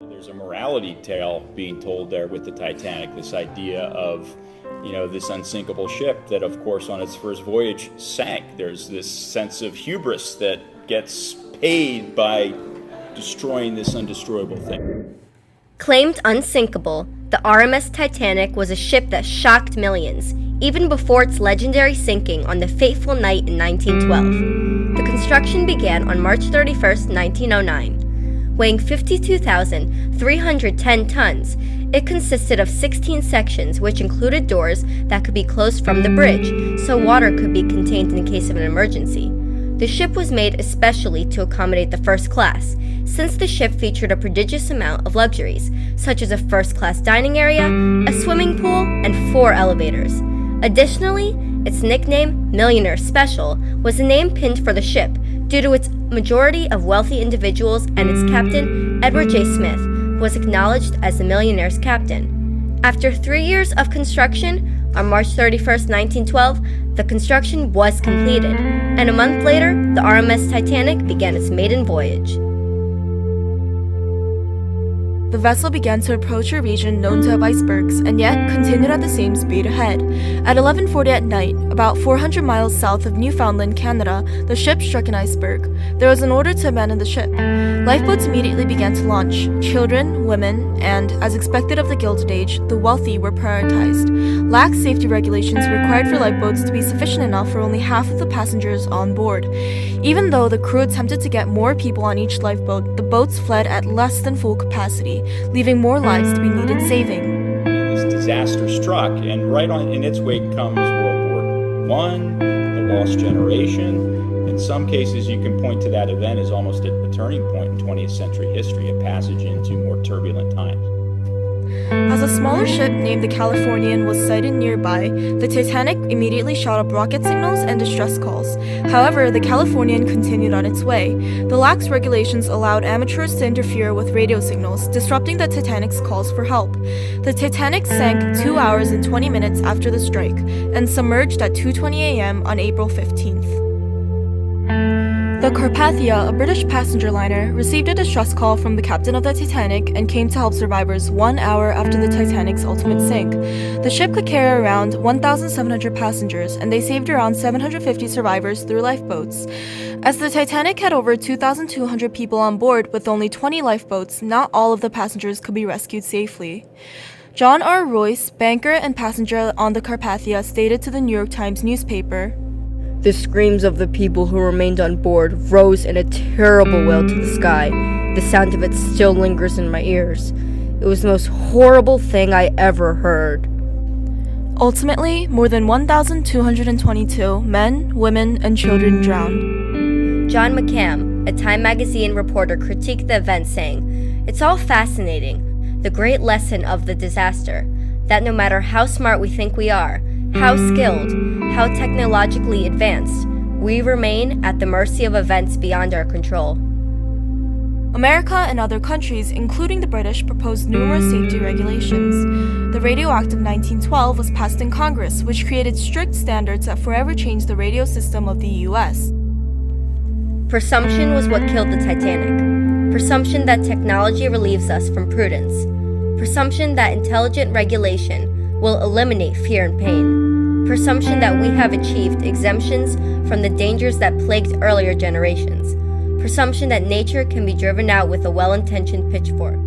There's a morality tale being told there with the Titanic, this idea of, this unsinkable ship that, of course, on its first voyage sank. There's this sense of hubris that gets paid by destroying this undestroyable thing. Claimed unsinkable, the RMS Titanic was a ship that shocked millions, even before its legendary sinking on the fateful night in 1912. The construction began on March 31st, 1909. Weighing 52,310 tons, it consisted of 16 sections which included doors that could be closed from the bridge, so water could be contained in case of an emergency. The ship was made especially to accommodate the first class, since the ship featured a prodigious amount of luxuries, such as a first-class dining area, a swimming pool, and 4 elevators. Additionally, its nickname, Millionaire Special, was a name pinned for the ship due to its majority of wealthy individuals, and its captain, Edward J. Smith, was acknowledged as the Millionaire's captain. After 3 years of construction, on March 31st, 1912, the construction was completed, and a month later, the RMS Titanic began its maiden voyage. The vessel began to approach a region known to have icebergs, and yet continued at the same speed ahead. At 11:40 at night, about 400 miles south of Newfoundland, Canada, the ship struck an iceberg. There was an order to abandon the ship. Lifeboats immediately began to launch. Children, women, and, as expected of the Gilded Age, the wealthy were prioritized. Lax safety regulations required for lifeboats to be sufficient enough for only half of the passengers on board. Even though the crew attempted to get more people on each lifeboat, the boats fled at less than full capacity, leaving more lives to be needed saving. This disaster struck, and right on in its wake comes World War I, the lost generation. In some cases, you can point to that event as almost a turning point in 20th century history, a passage into more turbulent times. As a smaller ship named the Californian was sighted nearby, the Titanic immediately shot up rocket signals and distress calls. However, the Californian continued on its way. The lax regulations allowed amateurs to interfere with radio signals, disrupting the Titanic's calls for help. The Titanic sank 2 hours and 20 minutes after the strike, and submerged at 2:20 a.m. on April 15th. The Carpathia, a British passenger liner, received a distress call from the captain of the Titanic and came to help survivors 1 hour after the Titanic's ultimate sink. The ship could carry around 1,700 passengers, and they saved around 750 survivors through lifeboats. As the Titanic had over 2,200 people on board with only 20 lifeboats, not all of the passengers could be rescued safely. John R. Royce, banker and passenger on the Carpathia, stated to the New York Times newspaper, The screams of the people who remained on board rose in a terrible wail to the sky. The sound of it still lingers in my ears. It was the most horrible thing I ever heard. Ultimately, more than 1,222 men, women, and children drowned. John McCam, a Time magazine reporter, critiqued the event, saying, "It's all fascinating. The great lesson of the disaster, that no matter how smart we think we are, how skilled, how technologically advanced, we remain at the mercy of events beyond our control." America and other countries, including the British, proposed numerous safety regulations. The Radio Act of 1912 was passed in Congress, which created strict standards that forever changed the radio system of the U.S. Presumption was what killed the Titanic. Presumption that technology relieves us from prudence. Presumption that intelligent regulation will eliminate fear and pain. Presumption that we have achieved exemptions from the dangers that plagued earlier generations. Presumption that nature can be driven out with a well-intentioned pitchfork.